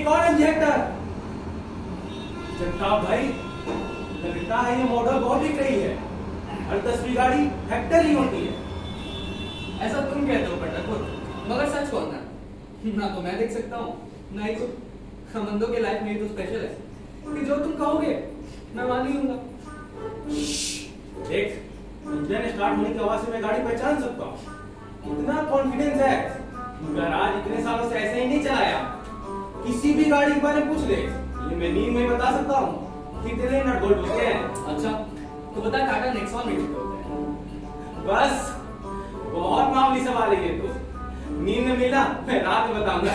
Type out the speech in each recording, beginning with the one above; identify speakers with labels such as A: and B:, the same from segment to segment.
A: कौन है इंजेक्टर? जगताप भाई, लगता है ये मॉडल बहुत बिक रही है। हर 10वीं गाड़ी हेक्टर ही होती है।
B: ऐसा तुम कहते हो पंडित, मगर सच कौन है? ना तो मैं देख सकता हूँ, ना ही तुम। हम अंधों के लाइफ में तो स्पेशल है कि जो तुम कहोगे मैं मान ही लूंगा।
A: देख, इंजन स्टार्ट होने की आवाज से मैं गाड़ी पहचान सकता हूँ। इतना कॉन्फिडेंस है। गैराज इतने सालों से ऐसे ही नहीं चलाया। किसी भी गाड़ी के बारे में पूछ ले, ये मैं नींद में बता सकता हूँ कितने नट बोल्ट होते हैं।
B: अच्छा, तो बता टाटा नेक्सॉन में कितने होते हैं?
A: बस, बहुत मामूली सवाल है ये तो। नींद में मिला, मैं रात में बताऊंगा।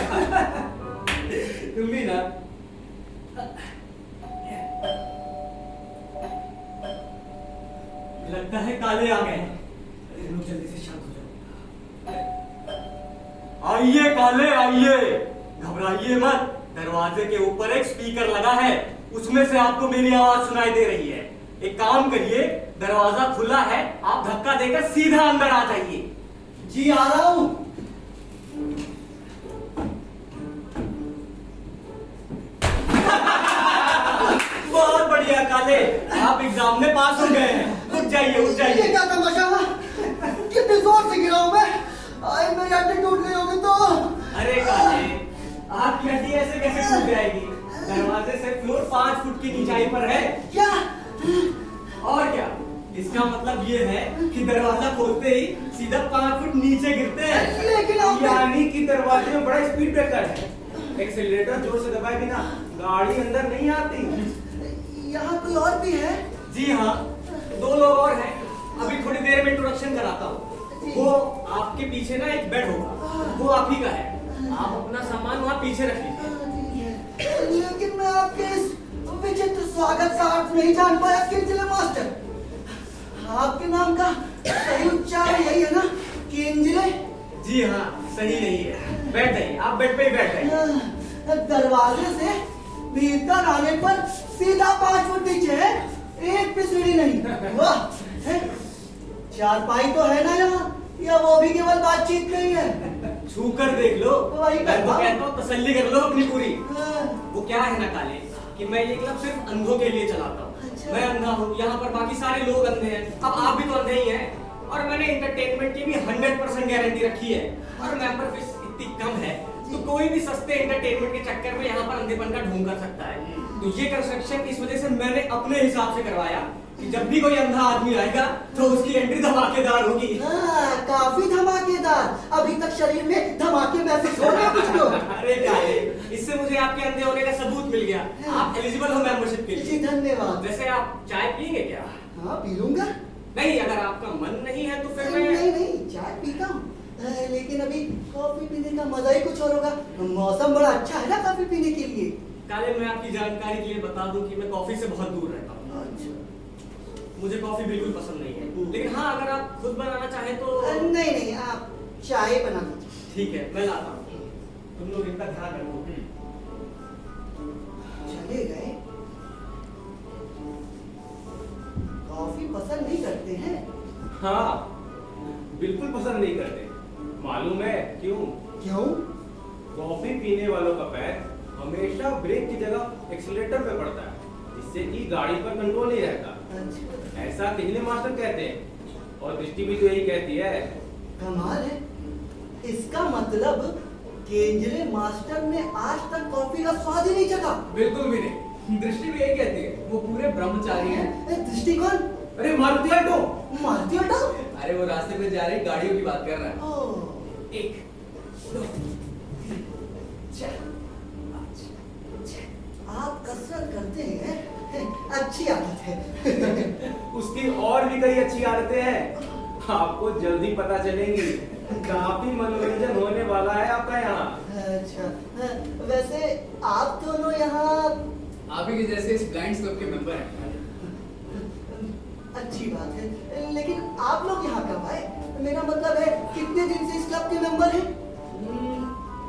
B: तुम भी ना। लगता है काले आ गए। तुम जल्दी से शांत हो जाओ।
C: आइए काले आइए, घबराइए मत। दरवाजे के ऊपर एक स्पीकर लगा है, उसमें से आपको मेरी आवाज सुनाई दे रही है। एक काम करिए, दरवाजा खुला है, आप धक्का देकर सीधा अंदर आ जाइए।
D: जी आ रहा हूं।
C: बहुत बढ़िया काले, आप एग्जाम में पास हो गए हैं। उठ जाइए उठ
D: ये
C: जाइए।
D: क्या तमाशा है? कितनी जोर से गिरा हूं मैं। आई मेरी हड्डी टूट गई होगी तो।
C: अरे काले, आपकी हड्डी ऐसे कैसे टूट जाएगी? दरवाजे से फ्लोर 5 फुट की ऊंचाई पर है।
D: क्या?
C: और क्या, इसका मतलब ये है कि दरवाजा खोलते ही सीधा 5 फुट नीचे गिरते हैं।
D: लेकिन आप
A: यानी कि दरवाजे में बड़ा स्पीड ब्रेकर है। एक्सेलरेटर जोर से दबाए बिना गाड़ी अंदर नहीं आती।
D: यहाँ कोई और भी है?
C: जी हाँ, 2 लोग और हैं। अभी थोड़ी देर में इंट्रोडक्शन कराता हूँ। वो आपके पीछे ना एक बेड होगा, वो आप ही का है। आप अपना सामान वहाँ पीछे रख लीजिए।
D: लेकिन मैं आपके इस विचित्र स्वागत का अर्थ नहीं जान पाया किंजले मास्टर। आपके नाम का सही उच्चारण यही है ना, किंजले?
C: जी हाँ, सही यही है। बैठ जाइए, आप बेड पे ही बैठ जाइए।
D: दरवाजे से भीतर आने पर सीधा 5 फुट नीचे है, एक भी सीढ़ी नहीं। वाह, है? चारपाई तो है ना यहाँ, या वो भी केवल बातचीत नहीं है?
C: छू कर देख लो।
D: वही
C: मैं तो
D: करता
C: कहता हूँ तसल्ली कर लो अपनी पूरी।
D: हाँ,
C: वो क्या है ना काले, कि मैं ये क्लब सिर्फ अंधों के लिए चलाता हूँ।
D: अच्छा।
C: मैं अंधा हूँ, यहाँ पर बाकी सारे लोग अंधे हैं। अब आप भी तो अंधे ही हैं। और मैंने इंटरटेनमेंट की भी 100% गारंटी रखी है। और मेंबर फीस इतनी कम है तो कोई भी सस्ते एंटरटेनमेंट के चक्कर में यहाँ पर अंधेपन का ढोंग कर सकता है। तो ये कंस्ट्रक्शन इस वजह से मैंने अपने हिसाब से करवाया कि जब भी कोई अंधा आदमी आएगा तो उसकी एंट्री धमाकेदार होगी।
D: हाँ, काफी धमाकेदार। अभी तक शरीर में धमाके महसूस हो रहे कुछ तो।
C: अरे काले, इससे मुझे आपके अंधे होने का सबूत मिल गया। आप एलिजिबल हो मेंबरशिप के
D: जी
C: लिए।
D: धन्यवाद।
C: वैसे आप चाय पिएंगे क्या?
D: हाँ, पी लूंगा।
C: नहीं, अगर आपका मन नहीं है तो फिर
D: नहीं
C: मैं
D: नहीं, चाय पीता हूँ, लेकिन अभी कॉफी पीने का मजा ही कुछ और होगा। मौसम बड़ा अच्छा है ना कॉफी पीने के लिए।
C: काले, मैं आपकी जानकारी के लिए बता दूं कि मैं कॉफी से बहुत दूर रहता हूँ।
D: अच्छा।
C: मुझे कॉफी बिल्कुल पसंद नहीं है। लेकिन हाँ, अगर आप खुद बनाना चाहें तो
D: नहीं नहीं, आप चाय बना दीजिए।
C: ठीक है, मैं लाता हूँ। तुम लोग इनका ध्यान रखो।
D: चले गए। कॉफी पसंद नहीं करते हैं?
A: हाँ, बिल्कुल पसंद नहीं करते। मालूम है क्यों?
D: क्यों?
A: कॉफी पीने वालों का पैर हमेशा ब्रेक की जगह एक्सीलरेटर पे पड़ता है, जिससे कि गाड़ी पर कंट्रोल नहीं रहता।
D: अच्छा,
A: ऐसा किंजले मास्टर कहते हैं, और दृष्टि भी तो यही कहती है।
D: कमाल है। इसका मतलब केंजले मास्टर ने आज तक कॉफी का स्वाद ही नहीं चखा।
B: बिल्कुल भी नहीं, दृष्टि भी यही कहती है। वो पूरे ब्रह्मचारी हैं।
D: दृष्टिकोण?
A: अरे मारुति ऑल्टो।
D: मारुति ऑल्टो?
B: अरे वो रास्ते पे जा रही गाड़ियों की बात कर रहा है।
D: ओह,
B: एक, दो,
D: चार, पाँच, छह। आप कसरत करते हैं, अच्छी आदत है।
A: उसकी और भी कई अच्छी आदतें हैं, आपको जल्दी पता चलेंगी। काफी मनोरंजन होने वाला है आपका यहाँ।
D: अच्छा, वैसे आप दोनों यहाँ
B: आप ही के जैसे इस ब्लाइंड क्लब के मेंबर हैं।
D: अच्छी बात है, लेकिन आप लोग यहाँ कब आए? मेरा मतलब है कितने दिन से इस क्लब के मेंबर हैं?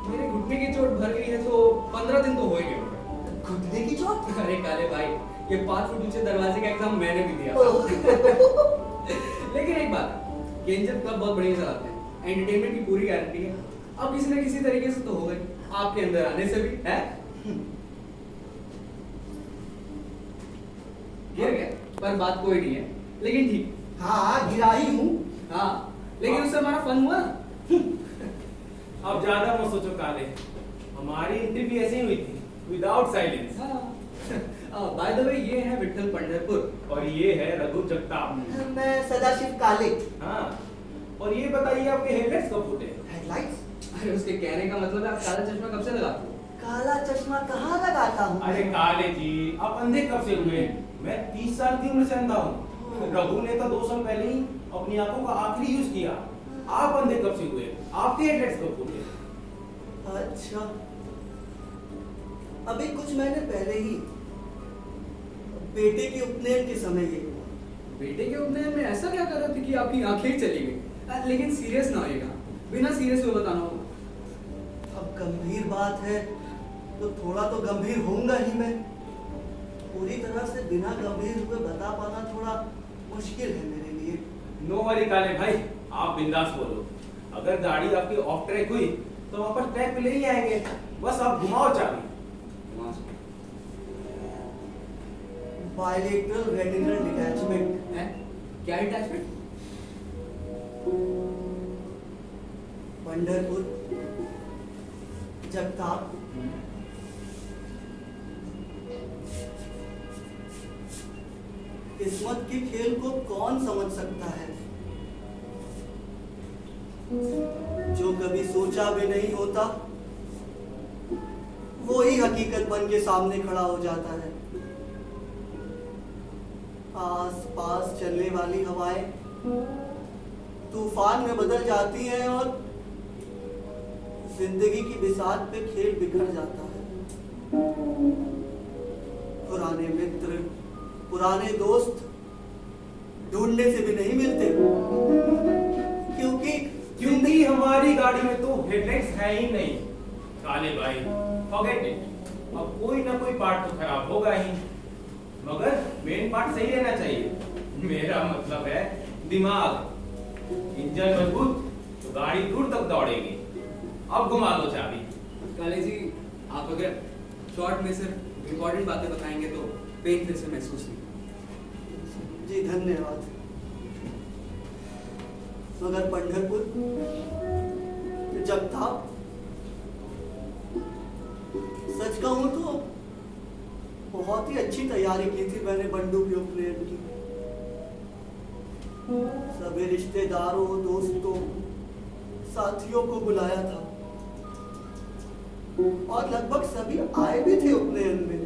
B: मेरे घुटने की चोट भर गई है तो 15 दिन तो हो ही गए होंगे।
D: घुटने की चोट?
B: अरे काले भाई, ये 5 फुट ऊंचे दरवाजे का एग्जाम मैंने भी दिया
D: ओह।
B: था। लेकिन एक बात, केंजल क्लब बहुत बढ़िया चलाते हैं, एंटरटेनमेंट की पूरी गारंटी है। अब किसी न किसी तरीके से तो होगा ही, आपके अंदर आने से भी है। गिर गया पर बात कोई नहीं है, लेकिन ठीक।
D: हाँ गिरा ही हूँ।
B: हाँ लेकिन उससे हमारा फन हुआ।
A: अब ज्यादा मत सोचो काले, हमारी एंट्री भी ऐसे ही हुई थी, without silence.
B: By the way ये है विठल पंढरपुर
A: और ये है रघु जगताप।
D: मैं सदाशिव काले।
A: हाँ, और ये बताइए आपके हेडलाइट्स कब फूटे?
D: हेडलाइट्स?
B: अरे उसके कहने का मतलब है आप काला चश्मा कब से लगाते हो?
D: काला चश्मा कहाँ लगाता हूँ?
A: अरे काले जी, आप अंधे कब से हुए? मैं 30 साल की उम्र से अंधा हूँ। रघु ने तो 2 साल पहले ही अपनी आंखों का आखिरी यूज किया। आप अंधे कब से हुए? आपके हेडलाइट्स कब फूटे?
D: अच्छा, अभी कुछ महीने पहले ही बेटे के उपनयन के समय ये हुआ।
B: बेटे के उपनयन में ऐसा क्या कर रहे थे कि आपकी आंखें ही चली गई? लेकिन सीरियस ना होइएगा, बिना सीरियस हुए बताना होगा।
D: अब गंभीर बात है तो थोड़ा तो गंभीर होऊंगा ही मैं। पूरी तरह से बिना गंभीर हुए बता पाना थोड़ा मुश्किल है मेरे लिए।
A: नो वरी काले भाई, आप बिंदास बोलो। अगर गाड़ी आपकी ऑफ ट्रैक हुई तो वापस ट्रैक पे ले ही आएंगे, बस आप घुमाओ चाबी।
D: बायलेटरल रेटिनल डिटैचमेंट
B: है क्या अटैचमेंट?
D: पंढरपुर जगताप किस्मत के खेल को कौन समझ सकता है? जो कभी सोचा भी नहीं होता वो ही हकीकत बन के सामने खड़ा हो जाता है। आस पास चलने वाली हवाएं तूफान में बदल जाती हैं और जिंदगी की बिसात पे खेल बिखर जाता है। पुराने मित्र, पुराने दोस्त ढूंढने से भी नहीं मिलते,
A: क्योंकि हमारी गाड़ी में तो हेडलाइट्स है ही नहीं। काले भाई फॉरगेट इट, अब कोई ना कोई पार्ट तो खराब होगा ही, मगर मेन पार्ट सही रहना चाहिए। मेरा मतलब है दिमाग। इंजन मजबूत तो गाड़ी दूर तक दौड़ेगी। अब घुमा दो चाबी।
B: काले जी, आप अगर शॉर्ट में सिर्फ इम्पोर्टेंट बातें बताएंगे तो पेन फिर से महसूस नहीं।
D: जी धन्यवाद। मगर पंढरपुर जगताप, सच कहूं तो बहुत ही अच्छी तैयारी की थी मैंने बंडू के उपनयन की। सभी रिश्तेदारों, दोस्तों, साथियों को बुलाया था और लगभग सभी आए भी थे उपनयन में।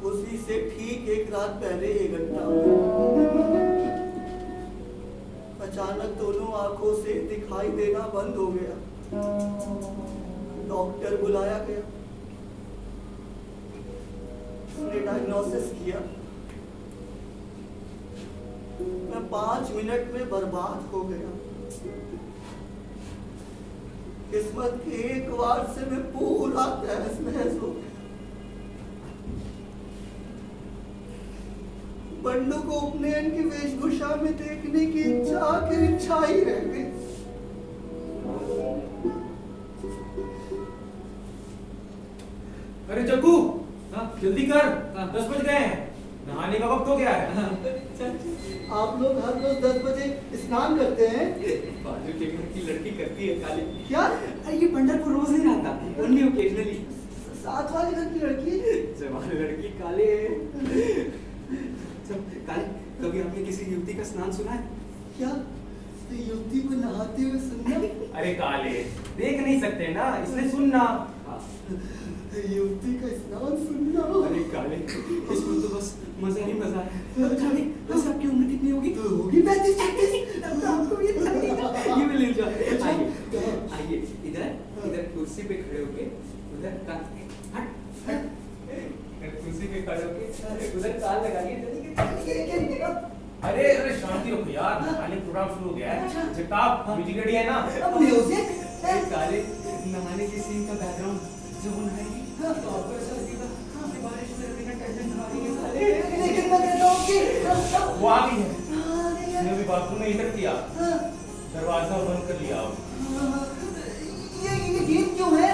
D: उसी से ठीक 1 रात पहले ये घटना हुई। अचानक दोनों आंखों से दिखाई देना बंद हो गया। डॉक्टर बुलाया गया, उसने डायग्नोसिस किया। मैं 5 मिनट में बर्बाद हो गया। किस्मत के एक वार से मैं पूरा तहस नहस हो गया। बंडू को उपनयन की वेशभूषा में देखने की इच्छा आखिर इच्छा ही रह गई।
A: अरे जग्गू,
B: हाँ?
A: जल्दी कर,
B: हाँ।
A: 10 बज गए हैं, नहाने का वक्त हो गया है।
D: आप लोग हर रोज 10 बजे स्नान करते हैं?
B: बाजू के घर की लड़की करती है काले।
D: क्या?
B: अरे ये पंढरपुर रोज नहीं नहाता, ओनली ओकेजनली।
D: साथ वाले घर की लड़की?
B: जवान लड़की काले। काले, कभी आपने किसी युवती का स्नान सुना है?
D: क्या युवती को नहाते हुए सुनना?
A: अरे काले, देख नहीं सकते ना, इसलिए सुनना।
D: युवती का स्नान सुनना?
B: अरे काले, इसमें तो बस मजा ही मजा है। काले, वैसे आपकी उम्र कितनी होगी?
D: तो होगी 35-36।
B: आपको ये ये भी ले जाओ। आइए इधर कुर्सी पे खड़े होके उधर हट कुर्सी पे खड़े होके उधर काल लगाइए।
A: अरे अरे शांति रखो यार, नहाने प्रोग्राम शुरू हो गया है। जगताप, म्यूजिक रेडी है ना?
D: म्यूजिक?
B: काले, नहाने के सीन का बैकग्राउंड जब वो नहाएगी तो आपको ऐसा लगेगा कि बारिश में रवि का टैलेंट नहा रही है काले।
D: लेकिन मैं कहता हूँ कि
A: वो आ गई है, उसने अभी बाथरूम में एंटर किया, दरवाजा बंद कर लिया। अब
D: ये गीत क्यों है?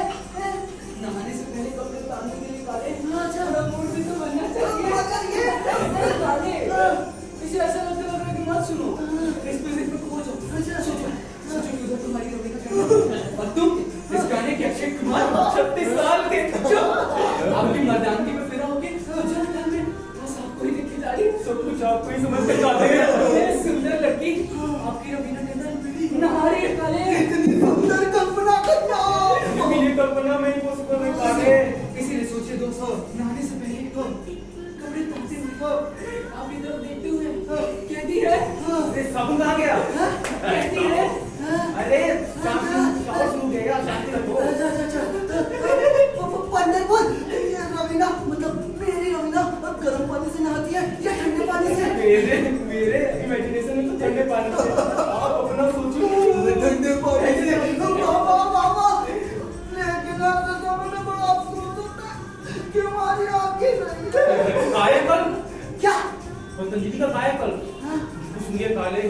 A: सुनिए काले,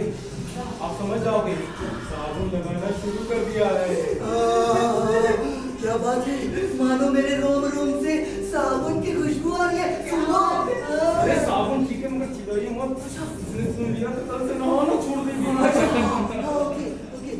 A: आप समझ जाओगे, साबुन लगाना शुरू कर दिया है।
D: क्या बात है, मानो मेरे रोम रोम से साबुन की खुशबू आ रही है। सुनो,
A: अरे साबुन ठीक है मगर चिल्लाइए मत, इसने सुन लिया तो कल से नहाना छोड़ देगी।
D: Okay okay.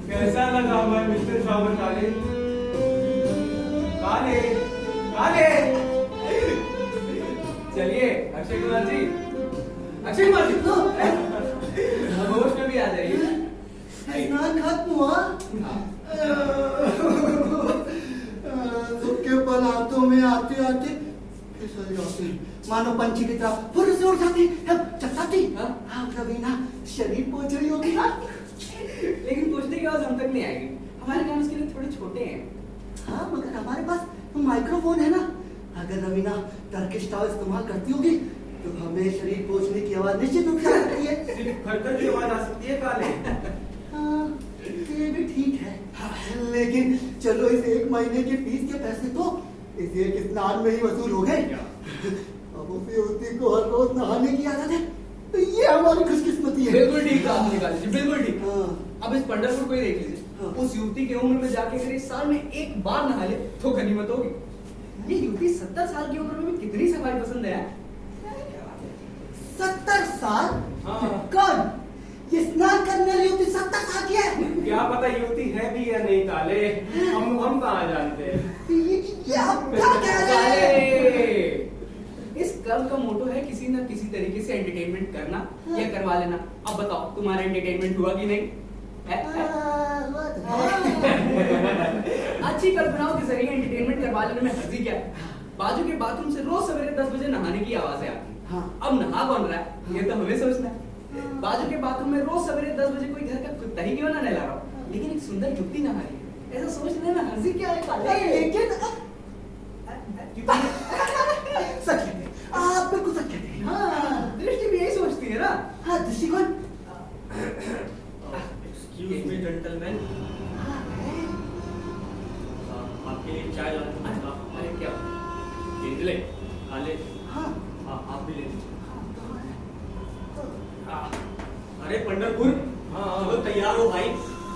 A: कैसा लगा हमारे मिस्टर शावर काले? काले काले चलिए अक्षय कुमार जी, अक्षय कुमार जी होश में भी आ जाइए।
D: स्नान खत्म हुआ, सबके पल हाथों में आते आते फिसल जाते, मानो पंछी की तरह फुर से उड़ जाती, चकचाती। रवीना शरीर पहुंच रही होगी।
B: लेकिन पूछने की आवाज हम तक नहीं आएगी, हमारे कान उसके लिए थोड़े छोटे हैं।
D: हाँ मगर हमारे पास माइक्रोफोन है ना, अगर रवीना टर्किश टॉय इस्तेमाल करती होगी तो हमें शरीर पहुंचने की आवाज निश्चित रूप से आ सकती है।
A: सिर्फ खड़खड़ की आवाज आ सकती है काले।
D: हाँ ये भी ठीक है, लेकिन चलो इस 1 महीने की फीस के पैसे तो इस एक स्नान में ही वसूल हो गए। अब उस युवती को हर रोज नहाने की आदत है, तो ये हमारी खुशकिस्मती है।
B: बिल्कुल ठीक कहा आपने काले जी, बिल्कुल ठीक।
D: हाँ।
B: अब इस पंढरपुर को ही देख लीजिए,
D: हाँ।
B: उस युवती की उम्र में जाके अगर इस साल में एक बार नहा ले तो गनीमत होगी। ये युवती 70 साल की उम्र में भी कितनी सफाई पसंद है।
D: 70 साल?
A: हाँ।
D: कौन? ये स्नान करने वाली युवती 70 साल की है?
A: क्या पता युवती है भी या नहीं काले, हम कहाँ जानते हैं।
D: ये आप क्या कह रहे हैं?
B: इस क्लब का मोटो है किसी न किसी तरीके से एंटरटेनमेंट करना या करवा लेना। अब बताओ तुम्हारा एंटरटेनमेंट हुआ कि नहीं? अच्छी कल्पनाओं के जरिए एंटरटेनमेंट करवा लेने में हर्जी क्या है? बाजू के बाथरूम से रोज सवेरे 10 बजे नहाने की आवाजें आती हैं।
D: हाँ।
B: अब नहा कौन रहा है ये तो हमें सोचना है। बाजू के बाथरूम में रोज सवेरे 10 बजे कोई घर का कुत्ता ही क्यों ना नहला रहा हो, लेकिन एक सुंदर युवती नहा रही है, ऐसा सोचने में हर्जी क्या है?
D: लेकिन सच कहते हैं, आप बिल्कुल सच कहते हैं।
B: हाँ, दृष्टि भी यही सोचती है ना।
D: हाँ दृष्टिकोण।
C: एक्सक्यूज मी जेंटलमैन, आपके लिए चाय लाना था।
B: अरे क्या?
C: ले काले,
D: हाँ
C: हाँ आप भी ले लीजिए।
D: हाँ।
C: अरे पंढरपुर,
A: हाँ।
C: चलो तैयार हो भाई,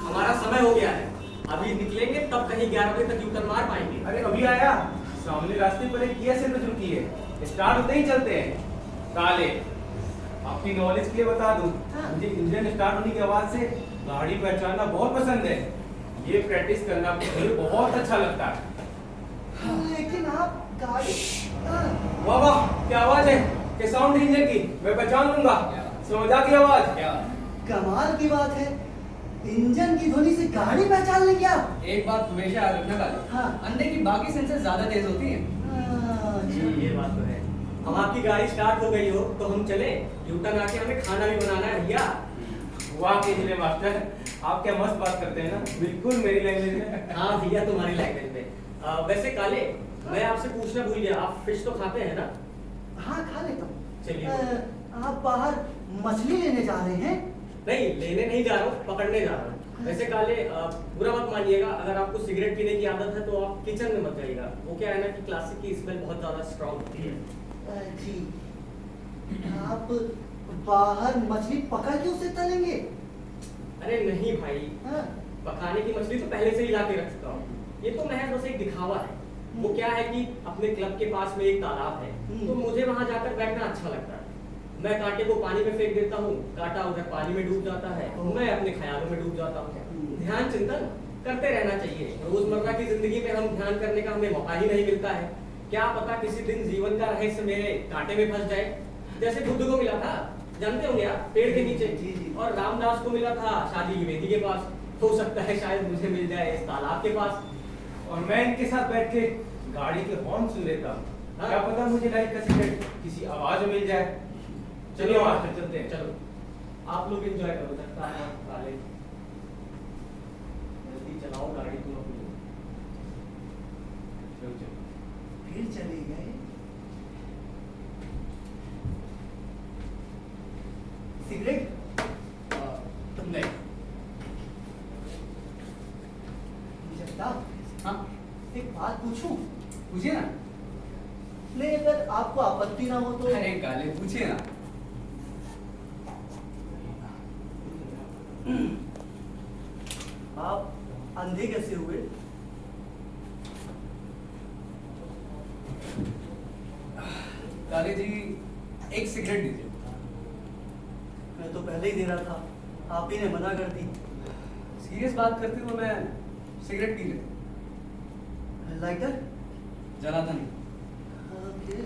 C: हमारा समय हो गया है। अभी निकलेंगे तब कहीं 11 बजे तक यूटर्न मार पाएंगे।
A: अरे अभी आया, सामने रास्ते पर एक किया सर्विस रुकी है, स्टार्ट होते ही चलते हैं। काले आपकी नॉलेज के लिए बता दूं, मुझे इंजन स्टार्ट होने की आवाज से गाड़ी पहचानना बहुत पसंद है। ये प्रैक्टिस करना मुझे बहुत अच्छा लगता है।
D: लेकिन आप गाड़ी
A: वाह वाह, क्या आवाज है, क्या साउंड है इंजन की, मैं पहचान लूंगा। समझ आ गई आवाज?
D: कमाल की बात है, इंजन की ध्वनि से गाड़ी पहचान लेंगे आप?
B: एक बात हमेशा याद रखना काले,
D: हाँ।
B: अंधे की बाकी सेंसर ज्यादा तेज होती है।
C: ये बात तो है। अब आपकी गाड़ी स्टार्ट हो गई हो तो हम चले, यूटर्न आके हमें खाना भी बनाना है भैया।
A: वाह केजले मास्टर, आप क्या मस्त बात करते हैं ना, बिल्कुल मेरी लैंग्वेज में।
C: हाँ भैया तुम्हारी लैंग्वेज में। वैसे काले, मैं आपसे पूछना भूल गया, आप फिश तो खाते हैं ना?
D: हाँ खा लेता हूँ।
C: चलिए।
D: आप बाहर मछली लेने जा रहे हैं?
C: नहीं, लेने नहीं जा रहा हूँ, पकड़ने जा रहा हूँ। वैसे काले, बुरा मत मानिएगा, अगर आपको सिगरेट पीने की आदत है तो आप किचन में मत जाइएगा। वो क्या है ना कि क्लासिक की स्मेल बहुत ज्यादा स्ट्रांग होती है।
D: जी, आप बाहर मछली पकड़ के उसे तलेंगे?
C: अरे नहीं भाई,
D: हाँ।
C: पकाने की मछली तो पहले से ही ला के रख चुका हूँ। ये तो महज बस एक दिखावा है। वो क्या है कि अपने क्लब के पास में एक तालाब है, तो मुझे वहां जाकर बैठना अच्छा लगता है। मैं कांटे को पानी में फेंक देता हूँ, कांटा उधर पानी में डूब जाता है, मैं अपने ख्यालों में डूब जाता हूँ। ध्यान चिंतन करते रहना चाहिए। रोजमर्रा की जिंदगी में हम ध्यान करने का हमें मौका ही नहीं मिलता है। क्या पता किसी दिन जीवन का रहस्य मेरे कांटे में फंस जाए। जैसे बुद्ध को मिला था, जानते होंगे आप, पेड़ के नीचे।
D: जी।
C: और रामदास को मिला था शादी की वेदी के पास। हो सकता है शायद मुझे मिल जाए इस तालाब के पास।
A: और मैं इनके साथ बैठ के गाड़ी के हॉर्न सुन लेता हूँ।
C: हाँ।
A: क्या पता मुझे लाइट का सिगरेट किसी आवाज में मिल जाए। चलिए मास्टर, चलते हैं।
C: चलो, आप लोग एंजॉय करो, सकता है काले। जल्दी चलाओ गाड़ी तुम अपनी।
A: चलो चलो।
D: फिर चले गए। सिगरेट?
B: नहीं।
D: जगताप,
B: हाँ,
D: एक बात पूछूं?
B: पूछिए ना।
D: नहीं, अगर आपको आपत्ति ना हो तो।
B: अरे काले, पूछिए ना।
D: आप अंधे कैसे हुए?
B: काले जी, एक सिगरेट दीजिए।
D: मैं तो पहले ही दे रहा था, आप ही ने मना कर दी।
B: सीरियस बात करते तो मैं सिगरेट पी लेता,
D: लाइटर?
B: जलाता नहीं।
D: ओके।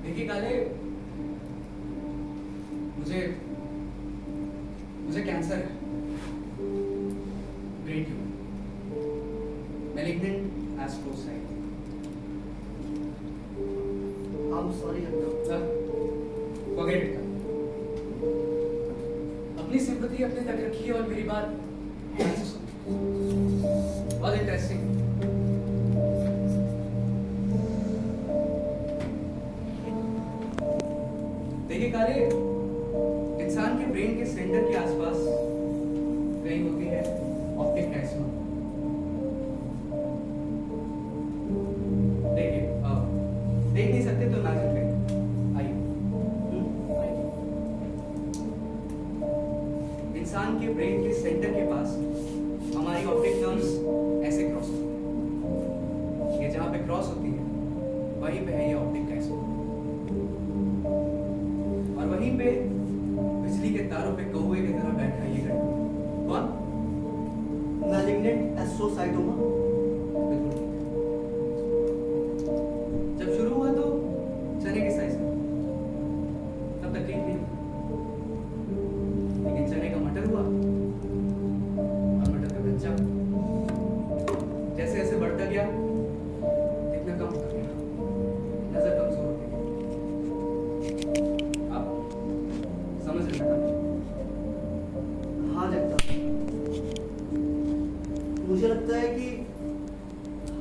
B: देखिए काले, मुझे कैंसर है, brain tumour, malignant astrocyte.
D: I'm sorry, Jagtap.
B: Forget it. अपनी सिंपैथी अपने तक रखिए और मेरी बात ध्यान से सुनिए। बहुत इंटरेस्टिंग। देखिए काले, इंसान के ब्रेन के सेंटर के आसपास कहीं होती है ऑप्टिक नेक्समा। देखिए, देख नहीं सकते तो इमेजिन करिए। आइए। इंसान के ब्रेन के सेंटर के पास हमारी ऑप्टिक नर्व्स ऐसे क्रॉस होती है। ये जहाँ पे क्रॉस होती है वहीं पे है ये ऑप्टिक नेक्समा। और वहीं पे बिजली के तारों पे कौवे की तरह बैठा ये गड्ढा। कौन?
D: मैलिग्नेंट एस्ट्रोसाइटोमा।
B: बिल्कुल ठीक। जब शुरू हुआ तो चने के साइज में, तब तक ठीक नहीं, लेकिन चने का मटर हुआ और मटर का बच्चा। जैसे जैसे बढ़ता गया इतना कम होता गया, नजर कमजोर होती गई। आप समझ रहे हैं ना?
D: हाँ जगताप, मुझे लगता है कि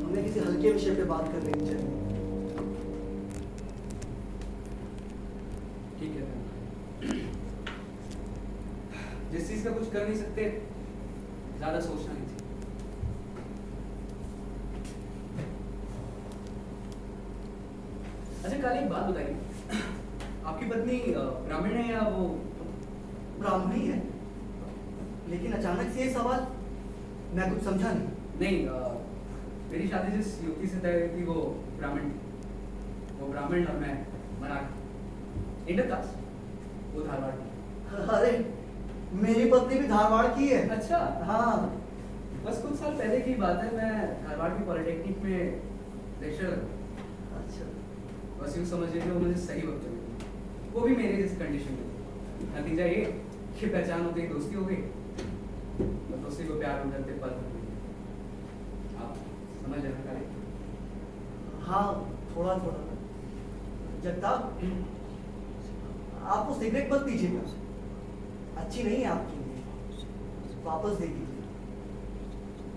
D: हमें किसी हल्के विषय पे बात कर लेनी चाहिए।
B: ठीक है। जिस चीज का कुछ कर नहीं सकते ज्यादा सोचना नहीं चाहिए। अच्छा काली, एक बात बताइए, आपकी पत्नी ब्राह्मण है या वो?
D: ब्राह्मणी है, लेकिन अचानक से ये सवाल, मैं कुछ समझा नहीं।
B: नहीं, मेरी शादी जिस युवती से तय हुई थी वो ब्राह्मण थी। वो ब्राह्मण और मैं मराठी, इंटरकास्ट, वो धारवाड़ की।
D: अरे, मेरी पत्नी भी धारवाड़ की है।
B: अच्छा।
D: हाँ।
B: बस कुछ साल पहले की बात है, मैं धारवाड़ की पॉलिटेक्निक में लेक्चर।
D: अच्छा।
B: बस यूँ समझ लीजिए वो मुझे सही वक्त पे मिली। वो भी मेरे जैसे कंडीशन में। नतीजा ये कि पहचान होते ही दोस्ती हो गई और दोस्ती को प्यार हो जाते पल हो गई। आप समझ रहे हैं?
D: हाँ, थोड़ा थोड़ा। जगताप, आप वो सिगरेट मत पीजिएगा, अच्छी नहीं है आपके लिए, वापस दे दीजिए।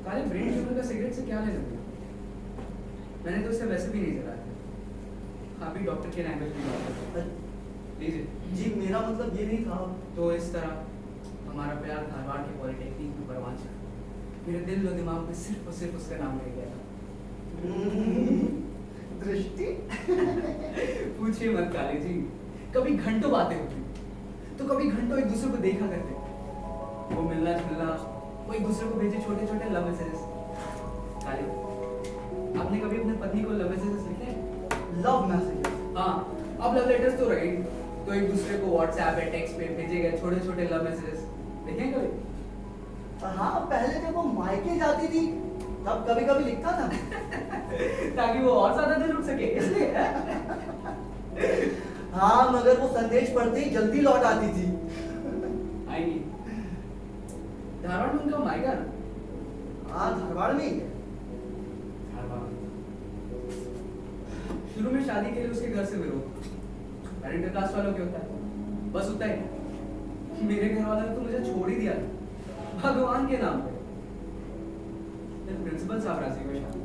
B: काले ब्रेन ट्यूमर का सिगरेट से क्या लेना देना? मैंने तो उसे वैसे भी नहीं जलाया। आप ही डॉक्टर के लैंग्वेज में बात करते हैं। लीजिए।
D: जी, मेरा मतलब ये नहीं था।
B: तो इस तरह हमारा प्यार धारवाड़ के पॉलिटेक्निक में परवान चढ़ा। मेरे दिल और दिमाग में सिर्फ और सिर्फ उसका नाम रह गया था।
D: दृष्टि।
B: पूछिए मत काले जी, कभी घंटों बातें होती तो कभी घंटों एक दूसरे को देखा करते, वो मिलना जुलना, वो एक दूसरे को भेजे छोटे छोटे लव मैसेजेस। काले, आपने कभी अपने पत्नी को लव मैसेजेस लिखे हैं?
D: Love message?
B: हाँ, अब लव लेटर्स तो रहे, तो एक दूसरे को व्हाट्सएप पे टेक्स्ट पे भेजे गए छोटे छोटे लव मैसेजेस देखे कभी?
D: हाँ, पहले जब वो मायके जाती थी तब कभी कभी लिखता था।
B: ताकि वो और ज्यादा दिन रुक सके इसलिए।
D: हाँ, मगर वो संदेश पढ़ते ही जल्दी लौट आती थी।
B: आएगी। धारवाड़ में उनका मायका ना?
D: हाँ, धारवाड़ में ही है।
B: शुरू में शादी के लिए उसके घर से विरोध, पेरेंटल क्लास वालों के होता है, बस उतना ही। मेरे घर वालों ने तो मुझे छोड़ ही दिया भगवान के नाम पे। प्रिंसिपल साहब राजी हुए शादी।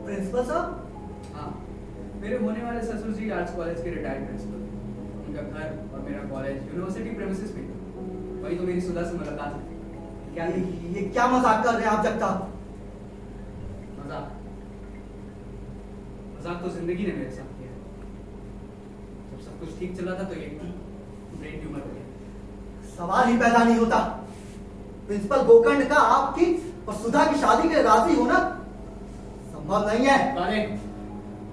D: प्रिंसिपल साहब?
B: हाँ, मेरे होने वाले ससुर जी आर्ट्स कॉलेज के रिटायर्ड प्रिंसिपल। उनका घर और मेरा कॉलेज यूनिवर्सिटी प्रेमिसेस में, वही तो मेरी सुधा से मुलाकात हुई। क्या
D: ये क्या मजाक कर रहे हैं आप जगताप?
B: मजाक? मजाक तो जिंदगी ने मेरे साथ किया है। जब सब कुछ ठीक चला था तो ये ब्रेन ट्यूमर हो गया।
D: सवाल ही पैदा नहीं होता। प्रिंसिपल गोकर्ण का आपकी और सुधा की शादी के लिए राजी होना संभव नहीं है।
B: अरे,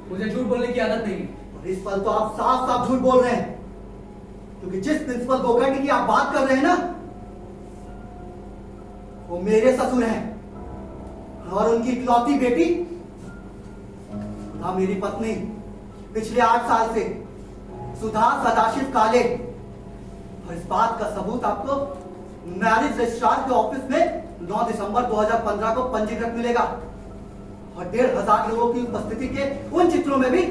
B: मुझे झूठ बोलने की आदत नहीं है।
D: और इस पल तो आप साफ साफ झूठ बोल रहे हैं, क्योंकि जिस प्रिंसिपल गोकर्ण की आप बात कर रहे हैं ना, वो मेरे ससुर हैं और उनकी इकलौती बेटी सुधा मेरी पत्नी। पिछले 8 साल से सुधा सदाशिव काले। और इस बात का सबूत आपको मैरिज रजिस्ट्रार के ऑफिस में 9 दिसंबर 2015 को पंजीकृत मिलेगा, और 1500 लोगों की उपस्थिति के उन चित्रों में भी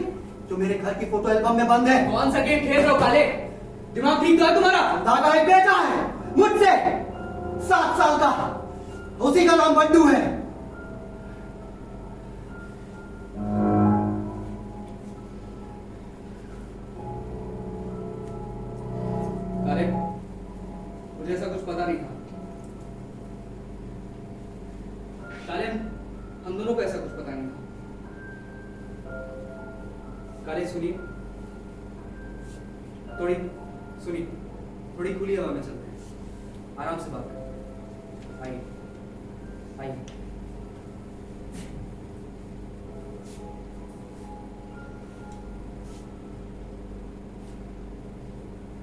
D: जो मेरे घर की फोटो एल्बम में बंद है।
B: कौन सा गेम खेल रहे हो काले? दिमाग ठीक तो है तुम्हारा?
D: सुधा का एक बेटा है मुझसे, 7 साल का, उसी का नाम बंडू है।
B: काले, मुझे ऐसा कुछ पता नहीं था। काले, हम दोनों को ऐसा कुछ पता नहीं था। काले सुनिए, थोड़ी सुनिए, थोड़ी खुली हवा में चलते हैं, आराम से बात करें। आइए आइए।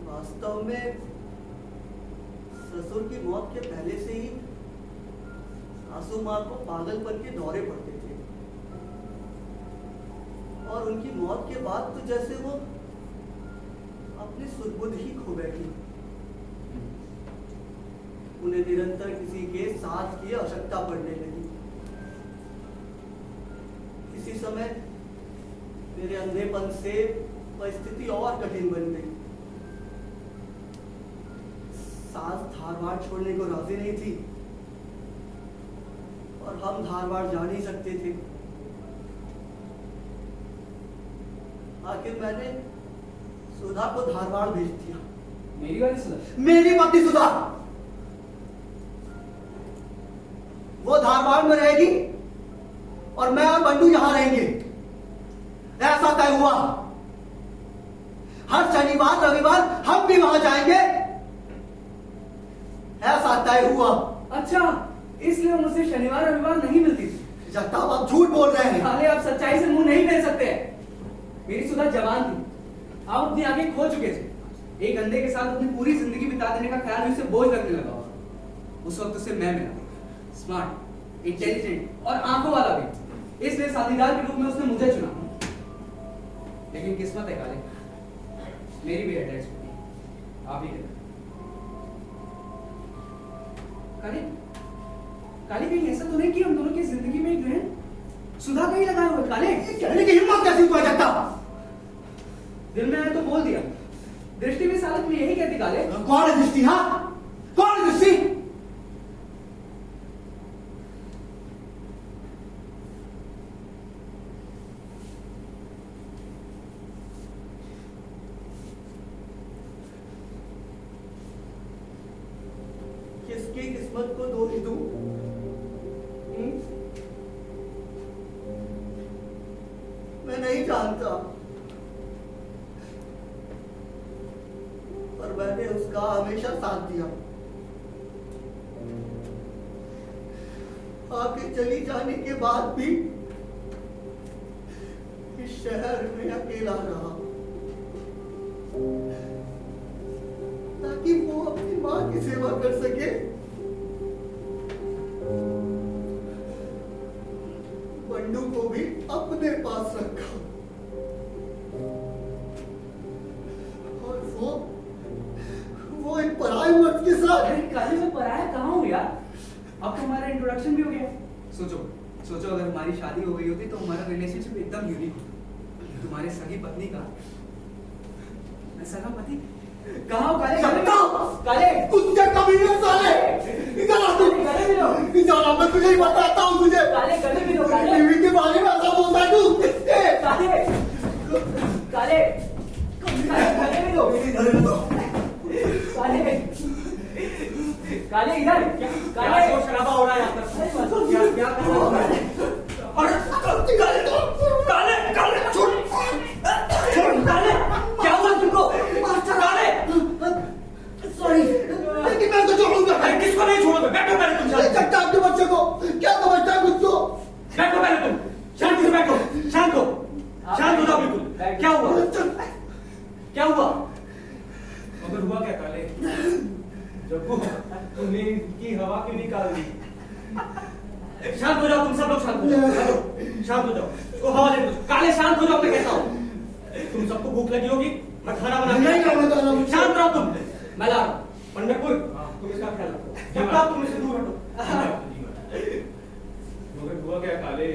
D: वास्तव में ससुर की मौत के पहले से ही सासू माँ को पागलपन के दौरे पड़ते थे, और उनकी मौत के बाद तो जैसे वो अपनी सुध-बुध ही खो बैठी। उन्हें निरंतर किसी के साथ की आवश्यकता पड़ने लगी। इसी समय मेरे अंधेपन से परिस्थिति और कठिन बन गई। सास धारवाड़ छोड़ने को राजी नहीं थी, और हम धारवाड़ जा नहीं सकते थे। आखिर मैंने सुधा को धारवाड़ भेज दिया।
B: मेरी वाली सुधा?
D: मेरी पत्नी सुधा, वो धारवाड़ में रहेगी और मैं और बंडू यहां रहेंगे, ऐसा तय हुआ। हर शनिवार रविवार हम भी वहां जाएंगे, ऐसा तय हुआ।
B: अच्छा, इसलिए मुझसे शनिवार रविवार नहीं मिलती थी।
D: जगताप, आप झूठ बोल रहे हैं।
B: काले, आप सच्चाई से मुंह नहीं फेर सकते हैं। मेरी सुधा जवान थी, आप अपनी आंखें खो चुके थे। एक अंधे के साथ अपनी पूरी जिंदगी बिता देने का ख्याल उसे बोझ लगने लगा। उस वक्त उसे मैं मिला, स्मार्ट, इंटेलिजेंट और आंखों वाला भी। इसलिए साथीदार के रूप में उसने मुझे चुना। लेकिन किस्मत है काले, मेरी भी है डेड स्कूटी, आप ही कहना। काले, काले कहीं ऐसा तो नहीं कि हम दोनों की जिंदगी में एक ग्रहण सुधा कहीं लगाए हुए? काले,
D: कहने की हिम्मत कैसी हुआ सकता?
B: दिल में आया तो बोल दिया। दृष्टि भी इस हालत में यही कहती काले।
D: कौन है दृष्टि? हाँ, कौन है दृष्टि? किसकी किस्मत को दोष दूं? मैं नहीं जानता, पर मैंने उसका हमेशा साथ दिया। आपके चली जाने के बाद भी इस शहर में अकेला रहा, ताकि वो अपनी माँ की सेवा कर सके। बंडू को भी अपने पास रखा, और वो एक पराये मर्द के साथ।
B: अरे काले, मैं पराया कहाँ हूँ यार? अब तो हमारा इंट्रोडक्शन भी हो गया। सोचो अगर हमारी शादी हो गई होती तो हमारा रिलेशनशिप एकदम यूनिक होता। तुम्हारे सगी पत्नी का मैं सगा पति कहाँ हो? काले, काले
D: कुत्ते कमीने साले, इधर आ तू। इधर आ, मैं तुझे ही बताता हूँ तुझे।
B: काले, गले भी लो काले।
D: बीवी के बारे में ऐसा बोलता है तू?
B: काले, काले, गले भी लो। काले, काले इधर।
C: क्या शोर शराबा हो रहा है यहाँ पर? क्या कर रहा है?
B: काले, काले, छोड़, काले, क्या हुआ तुमको? काले,
D: सॉरी, लेकिन मैं तो छोड़ूंगा।
C: अरे किसको नहीं छोड़ोगे? बैठो पहले तुम शांति से।
D: चट्टा आपके बच्चे को क्या समझता है खुद को?
C: बैठो पहले तुम शांति से बैठो। शांत हो जाओ बिल्कुल। क्या हुआ? क्या हुआ?
A: मगर हुआ क्या काले? जब तुमने की हवा क्यों निकाल दी?
C: शांत हो जाओ तुम सब लोग, शांत हो जाओ, शांत हो जाओ। उसको हवा दे दो। काले शांत हो जाओ, मैं कहता हूँ। तुम सबको भूख लगी होगी, मैं खाना बना
D: नहीं खाना।
C: शांत रहो तुम, मैं ला रहा हूँ। पंडितपुर, तुम इसका ख्याल रखो। जब तक तुम इससे दूर हटो।
A: मगर हुआ क्या काले?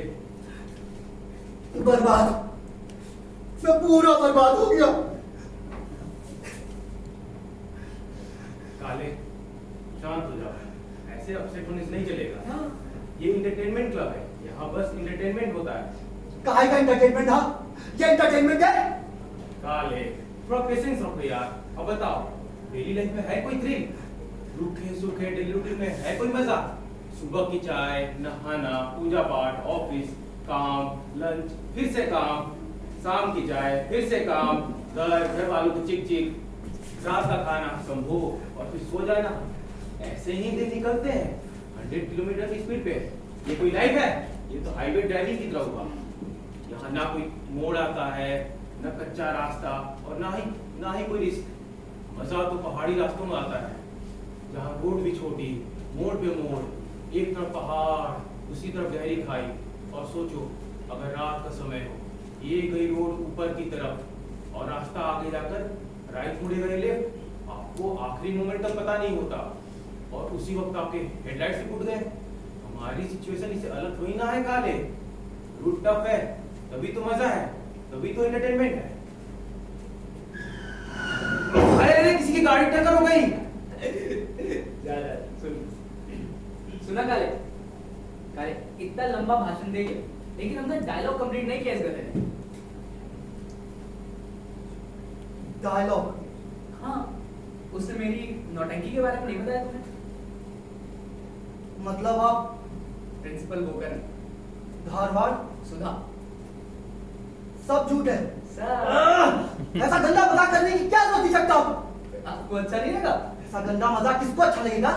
D: बर्बाद, मैं पूरा बर्बाद हो गया।
A: काले शांत हो जाओ, ऐसे अपसेट होने से नहीं चलेगा। ये इंटरटेनमेंट क्लब है, यहाँ बस इंटरटेनमेंट होता है।
D: काहे का इंटरटेनमेंट? था ये इंटरटेनमेंट है?
A: काले थोड़ा पेशेंस रखो यार। अब बताओ, डेली लाइफ में है कोई थ्रिल? रूखे सूखे डेली रूटीन में है कोई मजा? सुबह की चाय, नहाना, पूजा पाठ, ऑफिस, काम, लंच, फिर से काम, शाम की चाय, फिर से काम, घर वालों की चिक चिक, रात का खाना, संभो और फिर सो जाना। ऐसे ही दिन निकलते हैं 100 किलोमीटर की स्पीड पे। ये कोई लाइफ है? ये तो हाईवे ड्राइविंग की तरह हुआ। यहाँ ना कोई मोड़ आता है, ना कच्चा रास्ता, और ना ही कोई रिस्क। मजा तो पहाड़ी रास्तों में आता है, जहाँ रोड भी छोटी, मोड़ पे मोड़, एक तरफ पहाड़, दूसरी तरफ गहरी खाई। और सोचो अगर रात का समय हो, ये गई रोड ऊपर की तरफ और रास्ता आगे जाकर राइट मुड़ेगा या लेफ्ट, आपको आखिरी मोमेंट तक पता नहीं होता, और उसी वक्त आपके हेडलाइट्स ही फूट गए। हमारी सिचुएशन इससे अलग थोड़ी ना है काले। रूट टफ है, तभी तो मजा है, तभी तो एंटरटेनमेंट है। अरे किसी की गाड़ी टक्कर हो गई।
B: सुना काले, काले इतना लंबा भाषण देंगे लेकिन हमने डायलॉग कंप्लीट नहीं किया इस गधे ने।
D: डायलॉग?
B: हाँ, उसने मेरी नौटंकी के बारे में नहीं बताया तुम्हें?
D: मतलब आप
B: प्रिंसिपल गोकर,
D: धारवाड़
B: सुधा,
D: सब झूठ है?
B: सर
D: ऐसा गंदा मजाक करने की क्या जरूरत थी सकता हूँ?
B: आपको अच्छा नहीं लगा?
D: ऐसा गंदा मजाक किसको अच्छा लगेगा?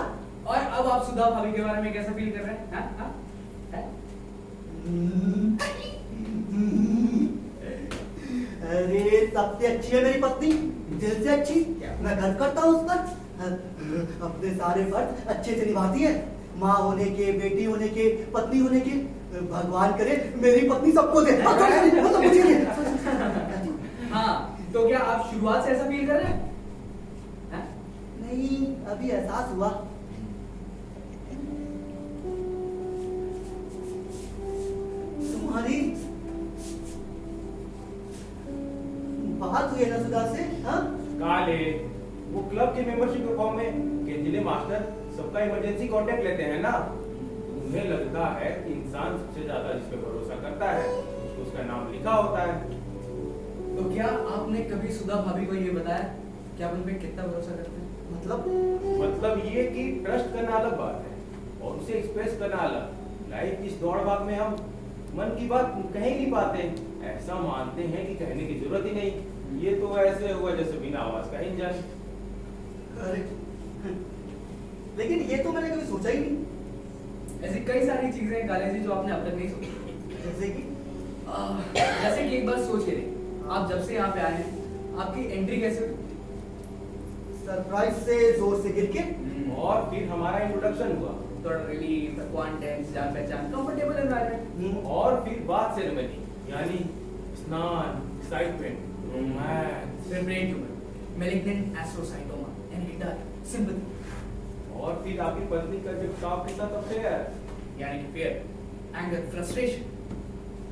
B: और अब आप सुधा भाभी के बारे में कैसा फील कर रहे हैं? हाँ? हाँ? हैं?
D: अरे सबसे अच्छी है मेरी पत्नी, दिल से अच्छी। मैं गर्व करता हूँ उस पर। अपने सारे फर्ज अच्छे से निभाती है, माँ होने के, बेटी होने के, पत्नी होने के। भगवान करे मेरी पत्नी सबको दे, मतलब मुझे दे।
B: हाँ, तो क्या आप शुरुआत से ऐसा फील कर रहे हैं? हैं?
D: नहीं, अभी एहसास हुआ। तुम्हारी बात हुई है ना सुधा से? हाँ?
A: काले, वो क्लब के मेंबरशिप के फॉर्म में केंद्रीय मास्टर सबका इमरजेंसी कांटेक्ट लेते हैं ना। तो उन्हें लगता है कि इंसान सबसे ज्यादा जिस पे भरोसा करता है उसका नाम लिखा होता है।
B: तो क्या आपने कभी सुधा भाभी को ये बताया कि आप उन पे कितना भरोसा करते हैं?
A: मतलब ये कि ट्रस्ट करना अलग बात है और उसे एक्सप्रेस करना अलग। लाइफ की इस दौड़ भाग में हम मन की बात कह ही नहीं पाते, ऐसा मानते हैं कि कहने की जरूरत ही नहीं। ये तो ऐसे हुआ जैसे बिना आवाज का इंजन।
D: अरे, लेकिन ये तो मैंने कभी सोचा ही नहीं।
B: ऐसी कई सारी चीजें हैं काले जी जो आपने अब तक नहीं सोची।
D: जैसे कि
B: जैसे कि एक बार सोच के देख, आप जब से यहाँ पे आए हैं आपकी एंट्री कैसे हुई?
D: सरप्राइज से, जोर से गिर के।
A: और फिर हमारा इंट्रोडक्शन हुआ
B: थोड़ा रिलीफ, एक्वांटेंस, जान पहचान, कंफर्टेबल एनवायरनमेंट।
A: और फिर बात सेरेमनी यानी स्नान, एक्साइटमेंट, रोमांस,
B: फिर brain tumour, malignant astrocytoma, and sympathy.
A: और फिर आपकी पत्नी का जब साफ के साथ अफेयर,
B: यानी कि फियर, एंगर, फ्रस्ट्रेशन।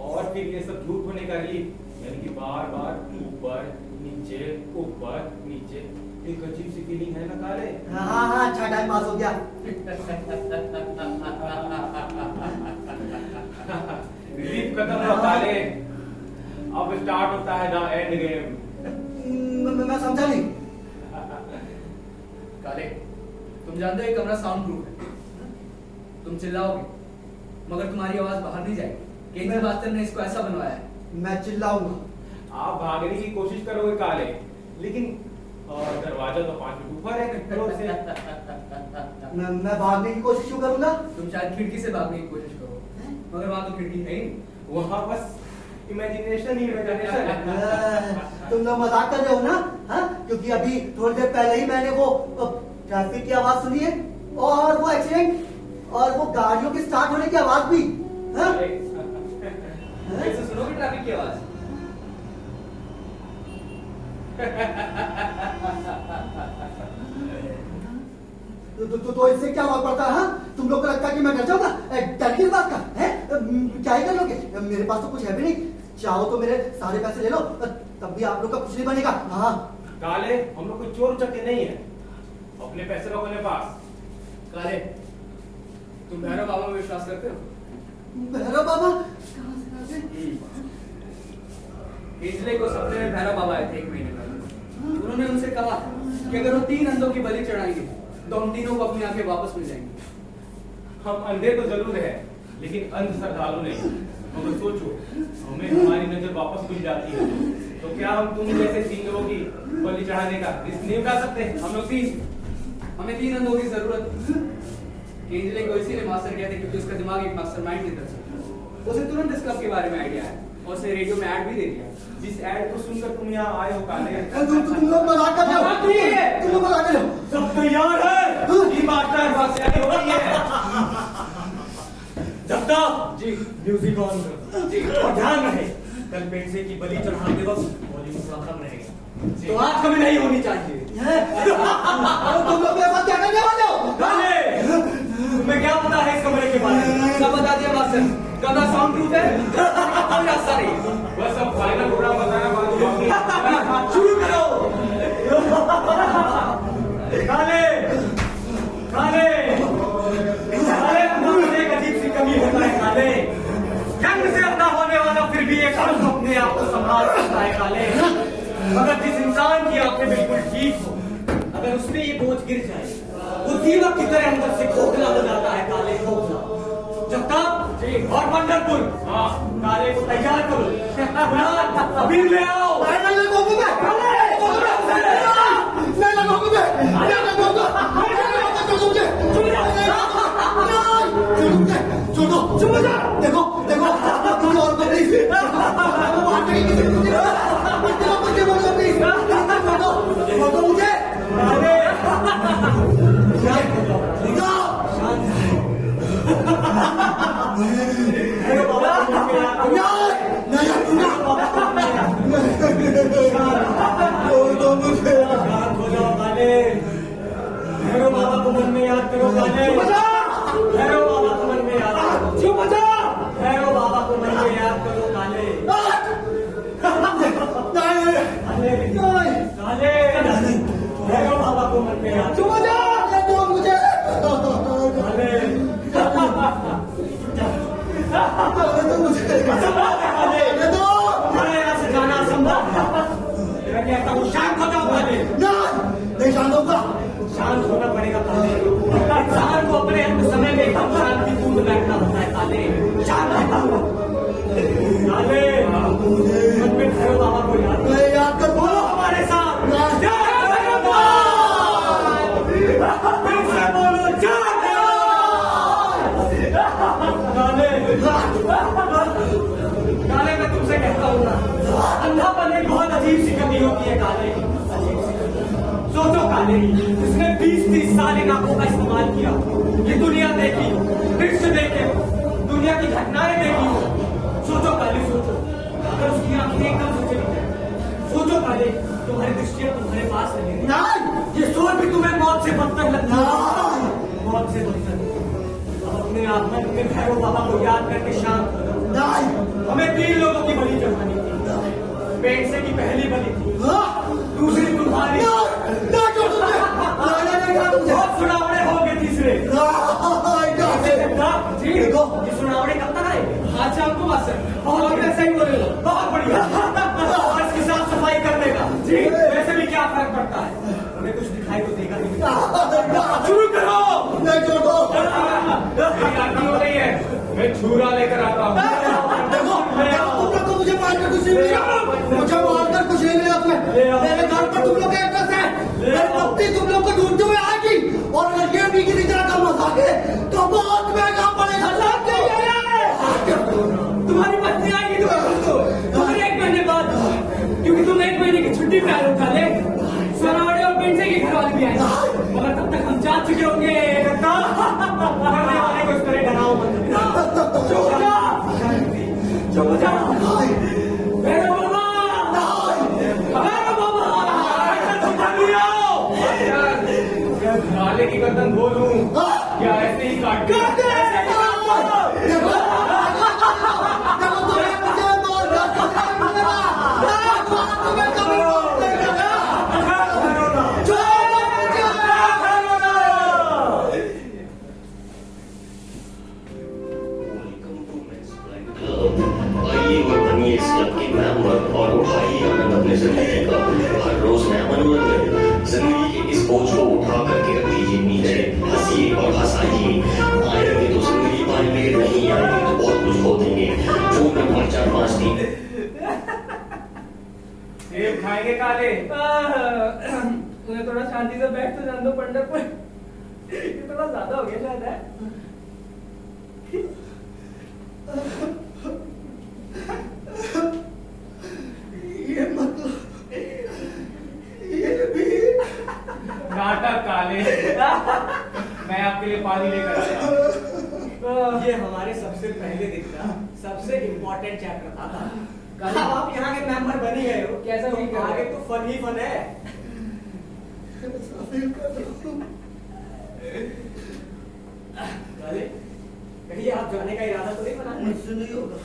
A: और फिर ये सब झूठ होने का रिलीफ यानी कि बार बार ऊपर नीचे ऊपर नीचे। एक अजीब सी फीलिंग है ना काले।
D: हाँ, अच्छा टाइम पास हो गया।
A: रिलीफ खत्म हुआ काले, अब स्टार्ट होता है द एंड गेम।
D: मैं समझा नहीं।
B: काले, तुम जानते हो ये कमरा साउंड प्रूफ है। तुम चिल्लाओगे मगर तुम्हारी आवाज बाहर नहीं जाएगी। केंद्रीय मास्टर ने इसको ऐसा बनवाया है।
D: मैं चिल्लाऊंगा।
A: आप भागने की कोशिश करोगे काले, लेकिन दरवाजा तो 5 फीट ऊपर है फ्लोर से।
D: मैं भागने की कोशिश क्यों करूंगा?
B: तुम शायद खिड़की से भागने की कोशिश करो, मगर वहां तो खिड़की है ही नहीं।
A: वहां बस इमेजिनेशन ही इमेजिनेशन है।
D: तुम लोग मजाक कर रहे हो ना? हाँ? क्योंकि अभी थोड़ी देर पहले ही मैंने वो ट्रैफिक की आवाज सुनी है और वो एक्सीडेंट और वो गाड़ियों के स्टार्ट होने की आवाज भी। हाँ?
B: कैसे सुनोगे ट्रैफिक की आवाज?
D: तो इससे क्या फर्क पड़ता है? हाँ? तुम लोग को लगता है कि मैं डर जाऊंगा? डर की बात का है? क्या ही कर लोगे? मेरे पास तो कुछ है भी नहीं। चाहो तो मेरे सारे पैसे ले लो, तब भी आप लोग का कुछ नहीं बनेगा। हाँ
A: काले, हम लोग कोई चोर चक्के नहीं है, अपने पैसे रखो अपने पास।
B: काले, तुम भैरव बाबा में विश्वास करते हो?
D: भैरव बाबा?
B: केजले को सपने में भैरव बाबा आए थे 1 महीने पहले। उन्होंने उनसे कहा कि अगर वो 3 अंधों की बलि चढ़ाएंगे तो हम तीनों को अपनी आंखें वापस मिल जाएंगी।
A: हम अंधे तो जरूर है, लेकिन अंध श्रद्धालु नहीं। मगर सोचो, हमें हमारी नजर वापस मिल जाती है तो क्या हम तुम जैसे 3 लोगों की बलि चढ़ाने का रिस्क नहीं उठा सकते? हम लोग 3
B: हमें 3 अंधों की जरूरत है। केजले को इसीलिए मास्टर कहते हैं क्योंकि उसका दिमाग एक मास्टरमाइंड की तरह से। उसे तुरंत इस क्लब के बारे में आइडिया है और उसने रेडियो में ऐड भी दे दिया।
A: जिस ऐड को सुनकर तुम यहाँ आए हो काले,
D: तुम लोग मजाक कर रहे हो। तुम लोग मजाक कर रहे हो।
A: सब तैयार है? ये मास्टर बस ऐड हो रही है। जगता
B: जी
A: म्यूजिक ऑन करो जी, और ध्यान रहे कल पेंसे की बलि चढ़ाने वक्त वॉल्यूम थोड़ा कम रहेगा
B: तो आज कभी नहीं होनी चाहिए।
D: तुम लोग मेरे साथ क्या करने वाले हो?
A: काले, तुम्हें क्या पता है इस कमरे के बारे में?
B: सब बता दिया मास्टर। कमरा साउंड प्रूफ है, कोई रास्ता नहीं।
A: बस अब फाइनल प्रोग्राम बताना बाकी है।
B: शुरू करो।
A: काले काले काले, अपना एक अजीब सी कमी होता है काले। जंग से अपना होने वाला फिर भी एक अर्थ अपने आप को संभाल सकता है काले। अगर जिस इंसान की आंखें बिल्कुल ठीक हो, अगर उसमें ये बोझ गिर जाए, वो दीमक की तरह अंदर से खोखला हो जाता है काले, खोखला। जब तक और पंढरपुर, हाँ, काले को तैयार करो। अभी ले आओ।
D: नहीं लगोगे मैं। नहीं लगोगे मैं। नहीं लगोगा। छोड़ो, चुप जा। देखो देखो, किसी और को प्लीज। छोड़ो मुझे।
C: मन में याद करो काले। भैरव बाबा को मन में याद करो।
A: चुप हो जा।
C: भैरव बाबा को मन में याद करो काले। काले भैरव बाबा को मन में याद।
A: चुप हो जा।
D: दो मुझे
C: काले
D: दो
C: हमारे यहाँ से जाना असंभव। मैं कहता हूँ शांत हो जाओ काले।
D: नहीं शांत होगा।
C: शांत होना पड़ेगा काले। इंसान को अपने अंत समय में एकदम शांतिपूर्ण बैठना होता है काले। शांत हो काले। मन में भैरव बाबा को याद करो।
D: मैं याद कर
C: बोलो हमारे साथ जय भैरव बाबा। फिर से बोलो जय काले। काले मैं तुमसे कहता हूँ ना, अंधापन एक बहुत अजीब सी कमी होती है काले। सोचो काले, इसने 20-30 साल इन आंखों का इस्तेमाल किया, ये दुनिया देखी, दृश्य देखे, दुनिया की घटनाएं देखी। सोचो काले, सोचो अगर उसकी आंखें एकदम से चली जाए। सोचो काले, तुम्हारी दृष्टियां तुम्हारे पास रहेंगी। ये सोच भी तुम्हें मौत से बदतर लगता है। मौत से बदतर। अब अपने आप में अपने भैरव बाबा को याद करके शांत हो जाओ। हमें 3 लोगों की बलि चढ़ानी थी। पेड़ से की पहली बलि थी, दूसरी तुम्हारी, बहुत सुनावड़े हो गए तीसरे। ये सुनावड़े कब तक आएंगे? आज शाम को मास्टर। बहुत ऐसे ही बोले लोग। बहुत बढ़िया। और इसकी साफ सफाई करने का जी वैसे भी क्या फर्क पड़ता है? हमें कुछ दिखाई तो देगा नहीं। शुरू करो। मेरी आरती हो रही है, मैं छुरा लेकर आता हूँ।
D: देखो तुम लोग को मुझे मारकर कुछ नहीं मिला। मुझे मारकर कुछ नहीं मिला तुम्हें। मेरे घर पर तुम लोग का एड्रेस है। मेरी पत्नी तुम लोग को ढूंढते हुए आएगी और अगर ये भी किसी तरह का मजाक है तो बहुत महंगा पड़ेगा।
C: तुम्हारी पत्नी आएगी तुम्हारे 1 महीने बाद, क्योंकि तुम 1 महीने की छुट्टी पे आए हो काले। सोनावड़े और पेंसे की घरवाली भी आएगी, मगर तब तक हम जा चुके होंगे। मरने वाले को इस तरह डराओ मत। चुप हो जा। भैरव बाबा, भैरव बाबा, काले की गर्दन बोलूं या ऐसे ही काट दूं?
E: आइए और बनिए इस क्लब के मेंबर और उठाइए आनंद अपने जिंदगी का। हर रोज नया मनोरंजन। जिंदगी के इस बोझ को उठा करके रख दीजिए नीचे, हंसिए और हंसाइए। आएंगे तो जिंदगी पाएंगे, नहीं आएंगे तो बहुत कुछ खो देंगे। Phone number 453।
A: सेब खाएंगे काले?
C: तुम्हें थोड़ा शांति से बैठ तो जान दो पंडित। ये थोड़ा ज्यादा हो गया शायद है।
D: ये मतलब ये भी
A: नाटक काले। मैं आपके लिए पानी लेकर आया।
C: ये हमारे सबसे पहले दिन का सबसे इम्पोर्टेंट चैप्टर था। अब आप यहाँ के मेंबर बन ही गए हो, कैसा फील कर रहे हो? आगे तो फन ही फन है। कहीं आप जाने का इरादा तो नहीं बना?
D: मुझसे नहीं होगा।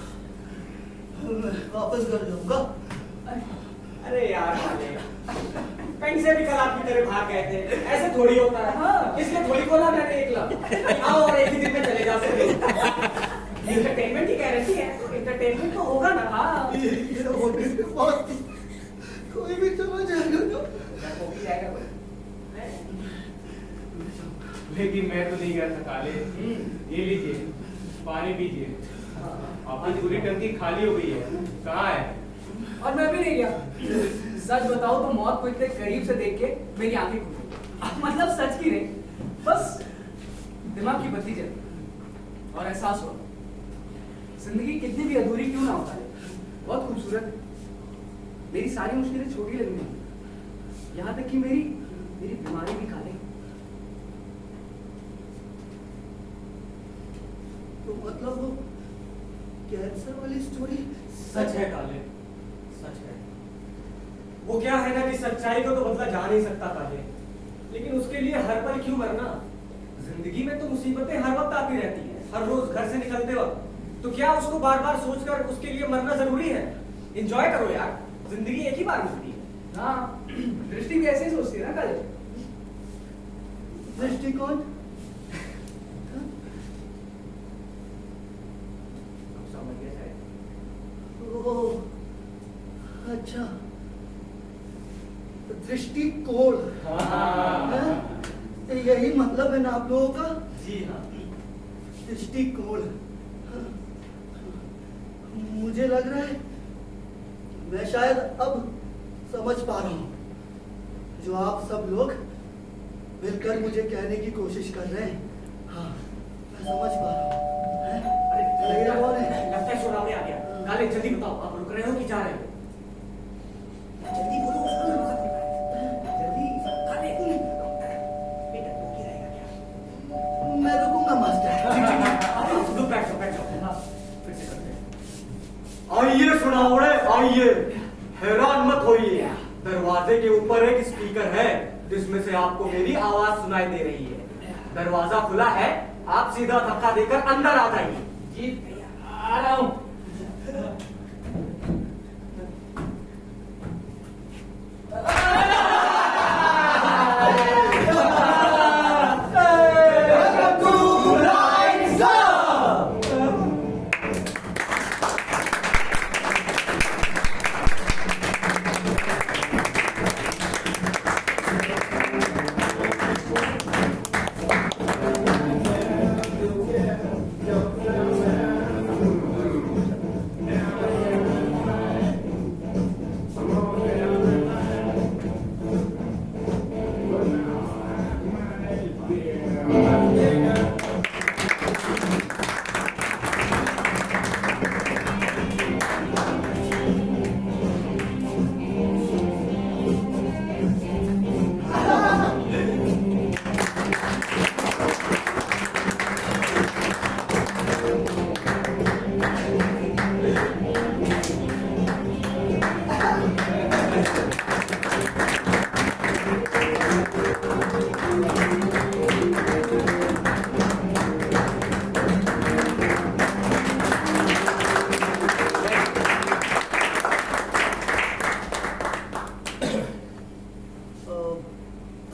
D: मैं वापस घर जाऊंगा।
C: अरे यार काले, कहीं से भी कल आपकी तरह भाग गए थे, ऐसे थोड़ी होता है। हाँ, इसलिए थोड़ी बोला मैंने एक लफ्ज़। आओ और एक ही दिन में चले जा सकते। एंटरटेनमेंट की गारंटी है, एंटरटेनमेंट तो होगा ना। हाँ,
D: कोई भी चला जाएगा तो
C: हो भी जाएगा कोई।
A: लेकिन मैं तो नहीं गया था काले। ये लीजिए, पानी पीजिए। आपकी पूरी टंकी खाली हो गई है। कहाँ है?
B: और मैं भी नहीं गया। सच बताओ तो मौत को इतने करीब से देख के मेरी आंखें खुल गई। मतलब सच की नहीं, बस दिमाग की बत्ती जली और एहसास हुआ जिंदगी कितनी भी अधूरी क्यों ना होता है, बहुत खूबसूरत है। मेरी सारी मुश्किलें छोटी लगने लगी, यहाँ तक कि मेरी बीमारी भी खा ले।
D: तो मतलब वो कैंसर वाली स्टोरी
C: सच है काले, सच है। वो क्या है ना कि सच्चाई को तो बदला जा नहीं सकता काले, लेकिन उसके लिए हर पल क्यों मरना? जिंदगी में तो मुसीबतें हर वक्त आती रहती हैं, हर रोज घर से निकलते वक्त। तो क्या उसको बार बार सोचकर उसके लिए मरना जरूरी है? एंजॉय करो यार, जिंदगी एक ही बार मिलती है।
B: हाँ, दृष्टि भी ऐसे ही सोचती है ना कल।
D: दृष्टिकोण
C: अब समझ गया शायद।
D: ओह अच्छा, दृष्टिकोण। हैं? यही मतलब है ना आप लोगों का?
C: जी हाँ।
D: दृष्टिकोण। मुझे लग रहा है मैं शायद अब समझ पा रहा हूँ जो आप सब लोग मिलकर मुझे कहने की कोशिश कर रहे हैं। हाँ, मैं समझ पा रहा हूँ। हैं?
C: अरे
D: ये कौन है?
C: लगता है शोरावली आ गया। काले जल्दी बताओ, आप रुक रहे हो कि जा रहे हो? जल्दी बोलो, जल्दी। काले बेटा रुक ही रहेगा क्या?
D: मैं रुकूंगा मास्टर।
C: रुक, बैठ जाओ, बैठ जाओ। फिर से करते हैं। आइए सुनावड़े, आइए, हैरान मत होइए। दरवाजे के ऊपर एक स्पीकर है जिसमें से आपको मेरी आवाज सुनाई दे रही है। दरवाजा खुला है, आप सीधा धक्का देकर अंदर आ जाइए।
B: जी आ रहा हूँ।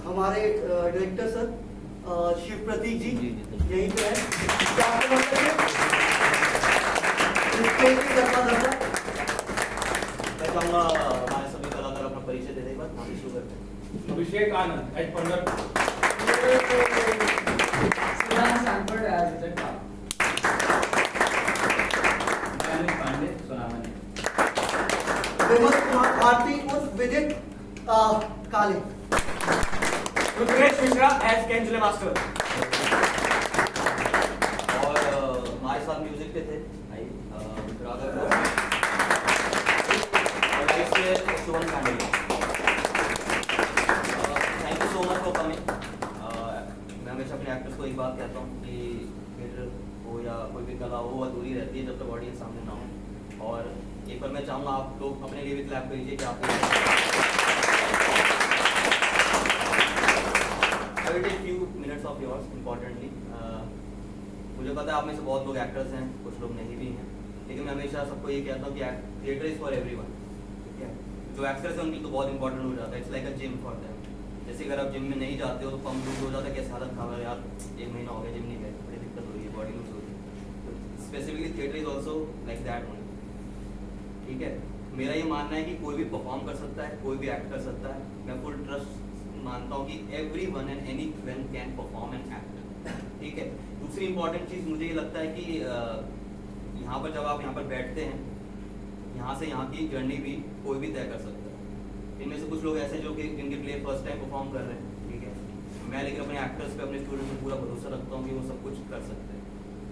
D: हमारे डायरेक्टर सर शिव प्रतीक जी यहीं पे है। क्या आपको मतलब है? स्टेज पे करना था।
E: मैं चाहूंगा हमारे सभी कलाकार अपना परिचय दे दें, बस हम शुरू करते हैं।
A: Abhishek Anand as Pandar.
B: Siddhant Sanford as Vijay Pal. Anil Pandey Sonamani.
D: Vimal Kumar Bharati उर्फ विदित काले।
C: Rudresh Mishra as Kenjule master.
E: और हमारे साथ म्यूजिक पे थे राघव और लाइफ से Shubham Pandey. Thank you so much for coming. मैं हमेशा अपने एक्टर्स को एक बात कहता हूँ कि थिएटर हो या कोई भी कला हो अधूरी रहती है जब तक ऑडियंस सामने ना हो। और एक बार मैं चाहूँगा आप लोग अपने लिए भी क्लैप करिए कि आप I will take few minutes of yours importantly. मुझे पता है आप में से बहुत लोग एक्टर्स हैं, कुछ लोग नहीं भी हैं, लेकिन मैं हमेशा सबको ये कहता हूँ कि थिएटर इज फॉर एवरीवन। ठीक है, जो एक्टर्स हैं उनके लिए तो बहुत इंपॉर्टेंट हो जाता है। It's like a gym for them. जैसे अगर आप जिम में नहीं जाते हो तो पम्प लूज हो जाता है, कैसे हालत खराब है यार, 1 महीना हो गया जिम नहीं गए, बड़ी दिक्कत हो रही है, बॉडी लूज हो रही है। Specifically theatre is also like that only. ठीक है, मेरा ये मानना है कि कोई भी परफॉर्म कर सकता है, कोई भी एक्ट कर सकता है। मैं फुल ट्रस्ट मानता हूँ कि everyone and anyone can perform and act। ठीक है, दूसरी इंपॉर्टेंट चीज़ मुझे ये लगता है कि यहाँ पर जब आप यहाँ पर बैठते हैं, यहाँ से यहाँ की जर्नी भी कोई भी तय कर सकता है। इनमें से कुछ लोग ऐसे जो कि जिनके प्ले फर्स्ट टाइम परफॉर्म कर रहे हैं, ठीक है, मैं लेकिन अपने एक्टर्स पे, अपने स्टूडेंट्स पे पूरा भरोसा रखता हूँ कि वो सब कुछ कर सकते हैं।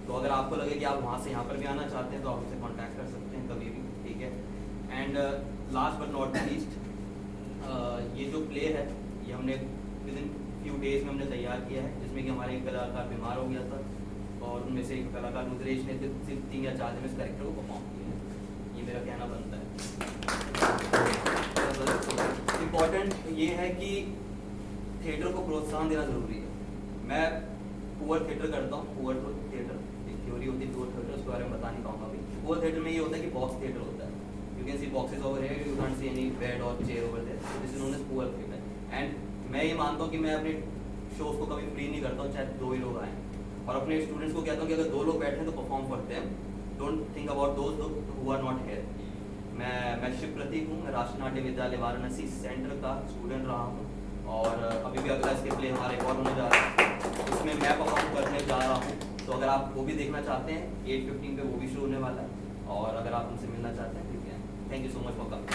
E: तो अगर आपको लगे कि आप वहाँ से यहाँ पर भी आना चाहते हैं तो आप उनसे कॉन्टैक्ट कर सकते हैं कभी भी। ठीक है, and last but not least, ये जो प्ले है ये हमने विद इन फ्यू डेज में हमने तैयार किया है, जिसमें कि हमारे एक कलाकार बीमार हो गया था और उनमें से एक कलाकार रुद्रेश ने सिर्फ 3 या 4 दिन इस कैरेक्टर को परफॉर्म किया है। ये मेरा कहना बनता है। इम्पॉर्टेंट ये है कि थिएटर को प्रोत्साहन देना जरूरी है। मैं
F: पुअर थिएटर करता हूँ। पुअर थिएटर एक थ्योरी होती है पुअर थिएटर, उसके बारे में बता नहीं पाऊंगा अभी। पुअर थिएटर में ये होता है कि बॉक्स थिएटर होता है। You can see boxes over here, you can't see any bed और chair over there, this is known as poor theatre. And मैं ये मानता हूँ कि मैं अपने शोज को कभी फ्री नहीं करता हूँ, चाहे 2 ही लोग आए। और अपने स्टूडेंट्स को कहता हूँ कि अगर 2 लोग बैठे हैं तो परफॉर्म करते हैं, don't think about those who are not here. मैं शिव प्रतीक हूँ, मैं राष्ट्रीय नाट्य विद्यालय वाराणसी सेंटर का स्टूडेंट रहा हूँ। और अभी भी अगला इसके प्ले हमारा एक और होने जा रहा है, उसमें मैं परफॉर्म करने जा रहा हूँ। तो अगर आप वो भी देखना चाहते हैं 8:15 पे वो भी शुरू होने वाला है। और अगर आप उनसे मिलना चाहते हैं, ठीक है। Thank you so much for coming.